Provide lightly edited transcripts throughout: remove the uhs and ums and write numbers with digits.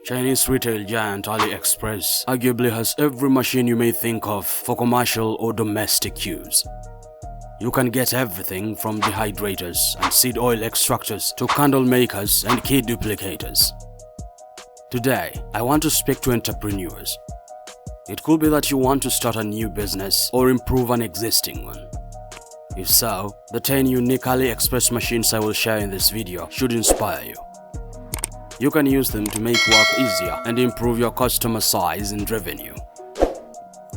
Chinese retail giant AliExpress arguably has every machine you may think of for commercial or domestic use. You can get everything from dehydrators and seed oil extractors to candle makers and key duplicators. Today, I want to speak to entrepreneurs. It could be that you want to start a new business or improve an existing one. If so, the 10 unique AliExpress machines I will share in this video should inspire you. You can use them to make work easier and improve your customer size and revenue.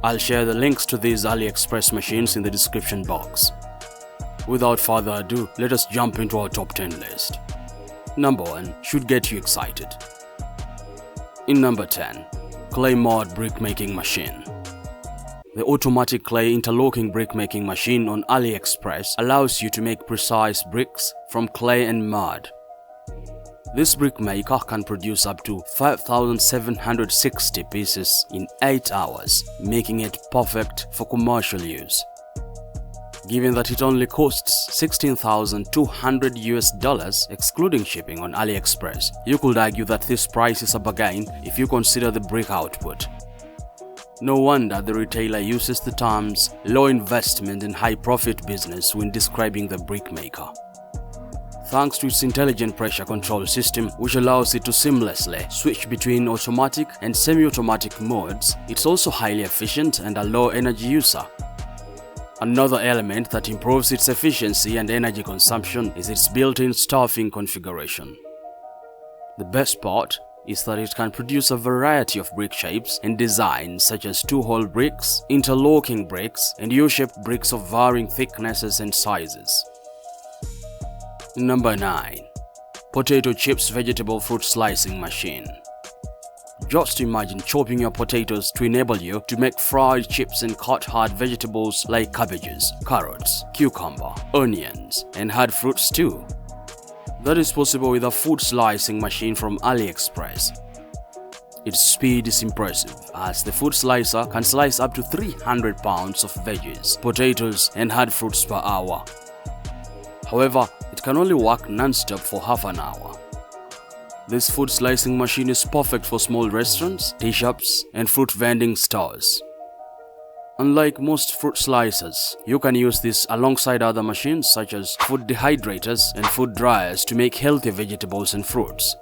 I'll share the links to these AliExpress machines in the description box. Without further ado, let us jump into our top 10 list. Number 1 should get you excited. In number 10, Clay Mod Brick Making Machine. The automatic clay interlocking brick making machine on AliExpress allows you to make precise bricks from clay and mud. This brick maker can produce up to 5,760 pieces in 8 hours, making it perfect for commercial use. Given that it only costs $16,200 excluding shipping on AliExpress, you could argue that this price is a bargain if you consider the brick output. No wonder the retailer uses the terms low investment and high profit business when describing the brick maker. Thanks to its intelligent pressure control system, which allows it to seamlessly switch between automatic and semi-automatic modes, it's also highly efficient and a low energy user. Another element that improves its efficiency and energy consumption is its built-in stuffing configuration. The best part is that it can produce a variety of brick shapes and designs such as 2-hole bricks, interlocking bricks, and U-shaped bricks of varying thicknesses and sizes. Number 9. Potato Chips Vegetable Fruit Slicing Machine. Just imagine chopping your potatoes to enable you to make fried chips and cut hard vegetables like cabbages, carrots, cucumber, onions, and hard fruits too. That is possible with a food slicing machine from AliExpress. Its speed is impressive, as the food slicer can slice up to 300 pounds of veggies, potatoes, and hard fruits per hour. However, it can only work non-stop for half an hour. This food slicing machine is perfect for small restaurants, tea shops, and fruit vending stores. Unlike most fruit slicers, you can use this alongside other machines such as food dehydrators and food dryers to make healthy vegetables and fruits.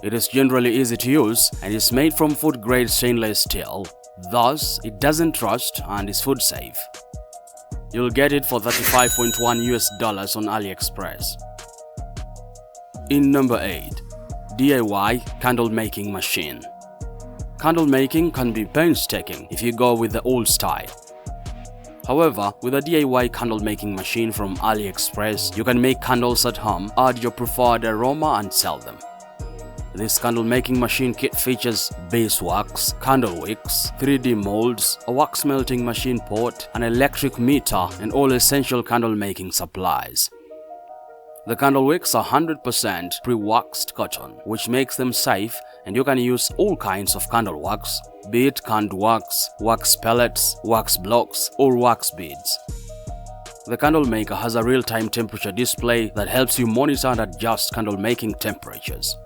It is generally easy to use and is made from food-grade stainless steel, thus it doesn't rust and is food safe. You'll get it for $35.1 on AliExpress. In number 8, DIY Candle Making Machine. Candle making can be painstaking if you go with the old style. However, with a DIY candle making machine from AliExpress, you can make candles at home, add your preferred aroma and sell them. This candle making machine kit features beeswax, candle wicks, 3D molds, a wax melting machine pot, an electric meter, and all essential candle making supplies. The candle wicks are 100% pre-waxed cotton, which makes them safe, and you can use all kinds of candle wax, be it canned wax, wax pellets, wax blocks, or wax beads. The candle maker has a real-time temperature display that helps you monitor and adjust candle making temperatures.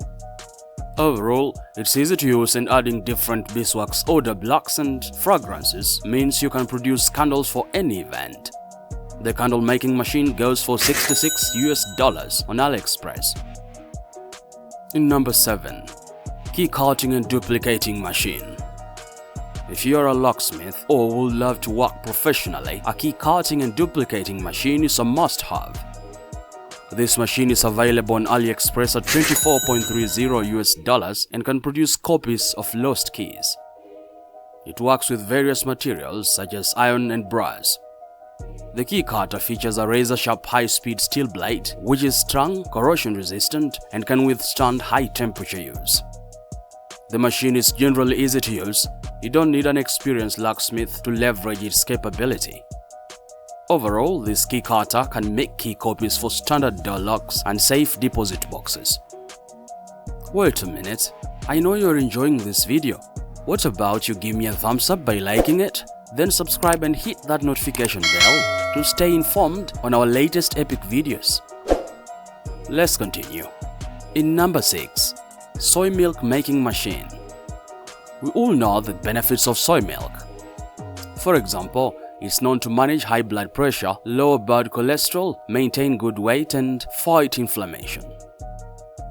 Overall, it's easy to use, and adding different beeswax odor blocks and fragrances means you can produce candles for any event. The candle making machine goes for $66 on AliExpress. In number 7, Key Cutting and Duplicating Machine. If you are a locksmith or would love to work professionally, a key cutting and duplicating machine is a must-have. This machine is available on AliExpress at $24.30 and can produce copies of lost keys. It works with various materials such as iron and brass. The key cutter features a razor-sharp high-speed steel blade, which is strong, corrosion-resistant, and can withstand high-temperature use. The machine is generally easy to use. You don't need an experienced locksmith to leverage its capability. Overall, this key cutter can make key copies for standard door locks and safe deposit boxes. Wait a minute, I know you're enjoying this video. What about you give me a thumbs up by liking it? Then subscribe and hit that notification bell to stay informed on our latest epic videos. Let's continue. In number 6, Soy milk making machine. We all know the benefits of soy milk. For example, it's known to manage high blood pressure, lower bad cholesterol, maintain good weight, and fight inflammation.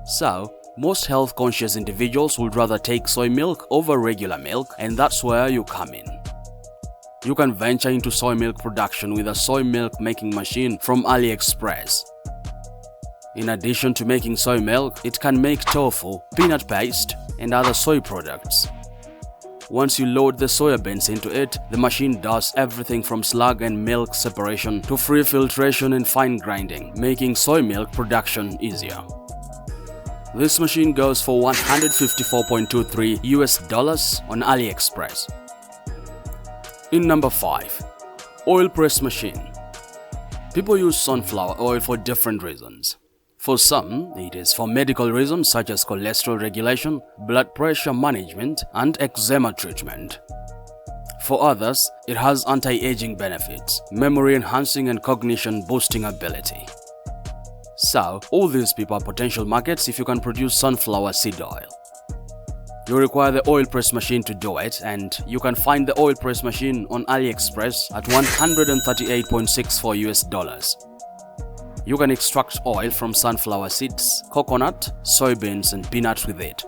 So, most health-conscious individuals would rather take soy milk over regular milk, and that's where you come in. You can venture into soy milk production with a soy milk making machine from AliExpress. In addition to making soy milk, it can make tofu, peanut paste, and other soy products. Once you load the soya beans into it, the machine does everything from slug and milk separation to free filtration and fine grinding, making soy milk production easier. This machine goes for $154.23 on AliExpress. In number 5. Oil press machine. People use sunflower oil for different reasons. For some, it is for medical reasons such as cholesterol regulation, blood pressure management, and eczema treatment. For others, it has anti-aging benefits, memory enhancing and cognition boosting ability. So, all these people are potential markets if you can produce sunflower seed oil. You require the oil press machine to do it, and you can find the oil press machine on AliExpress at $138.64. You can extract oil from sunflower seeds, coconut, soybeans, and peanuts with it.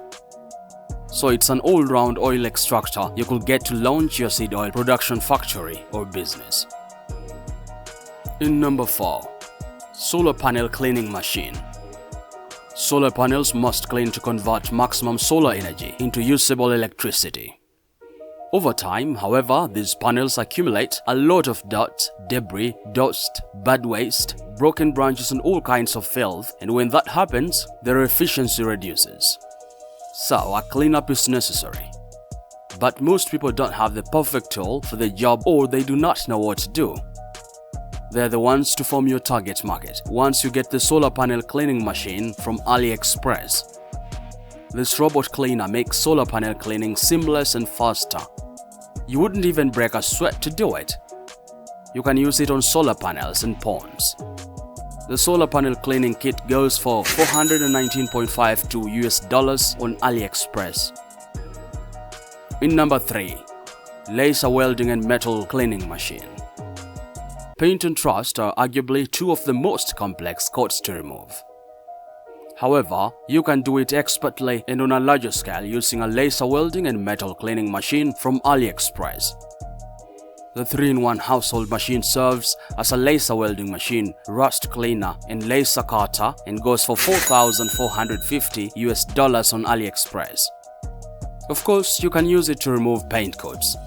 So it's an all-round oil extractor you could get to launch your seed oil production factory or business. In number 4. Solar panel cleaning machine. Solar panels must clean to convert maximum solar energy into usable electricity. Over time, however, these panels accumulate a lot of dirt, debris, dust, bad waste, broken branches, and all kinds of filth, and when that happens, their efficiency reduces. So, a cleanup is necessary. But most people don't have the perfect tool for the job, or they do not know what to do. They're the ones to form your target market once you get the solar panel cleaning machine from AliExpress. This robot cleaner makes solar panel cleaning seamless and faster. You wouldn't even break a sweat to do it. You can use it on solar panels and ponds. The solar panel cleaning kit goes for $419.52 on AliExpress. In number 3. Laser welding and metal cleaning machine. Paint and rust are arguably two of the most complex coats to remove. However, you can do it expertly and on a larger scale using a laser welding and metal cleaning machine from AliExpress. The 3-in-1 household machine serves as a laser welding machine, rust cleaner, and laser cutter and goes for $4,450 on AliExpress. Of course, you can use it to remove paint coats.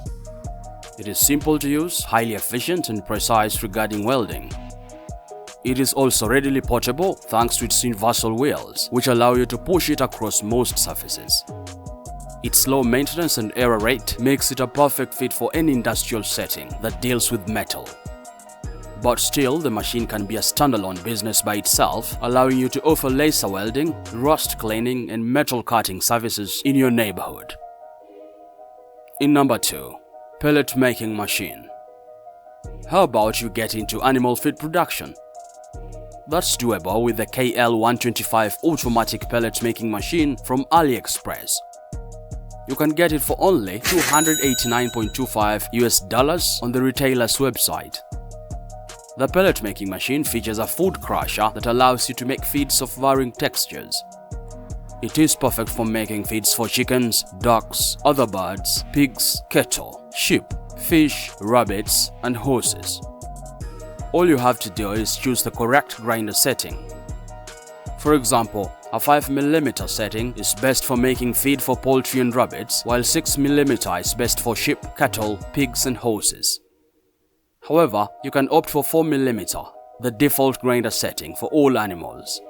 It is simple to use, highly efficient, and precise regarding welding. It is also readily portable thanks to its universal wheels, which allow you to push it across most surfaces. Its low maintenance and error rate makes it a perfect fit for any industrial setting that deals with metal. But still, the machine can be a standalone business by itself, allowing you to offer laser welding, rust cleaning, and metal cutting services in your neighborhood. In number 2. Pellet making machine. How about you get into animal feed production? That's doable with the KL125 automatic pellet making machine from AliExpress. You can get it for only $289.25 on the retailer's website. The pellet making machine features a food crusher that allows you to make feeds of varying textures. It is perfect for making feeds for chickens, ducks, other birds, pigs, cattle, sheep, fish, rabbits, and horses. All you have to do is choose the correct grinder setting. For example, a 5mm setting is best for making feed for poultry and rabbits, while 6mm is best for sheep, cattle, pigs, and horses. However, you can opt for 4mm, the default grinder setting for all animals.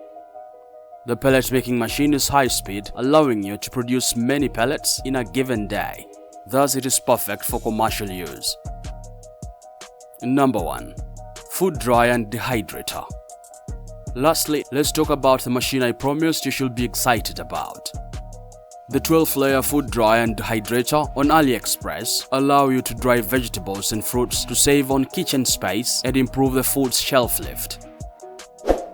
The pellet making machine is high speed, allowing you to produce many pellets in a given day. Thus, it is perfect for commercial use. Number 1. Food Dry Dehydrator. Lastly, let's talk about the machine I promised you should be excited about. The 12-layer Food Dry Dehydrator on AliExpress allow you to dry vegetables and fruits to save on kitchen space and improve the food's shelf life.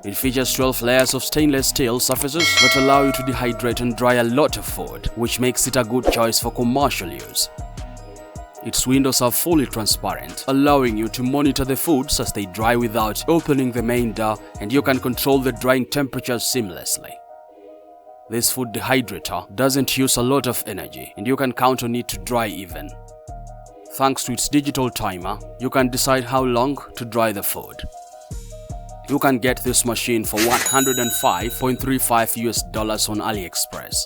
It features 12 layers of stainless steel surfaces that allow you to dehydrate and dry a lot of food, which makes it a good choice for commercial use. Its windows are fully transparent, allowing you to monitor the foods as they dry without opening the main door, and you can control the drying temperature seamlessly. This food dehydrator doesn't use a lot of energy, and you can count on it to dry even. Thanks to its digital timer, you can decide how long to dry the food. You can get this machine for $105.35 on AliExpress.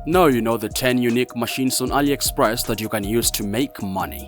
Now you know the 10 unique machines on AliExpress that you can use to make money.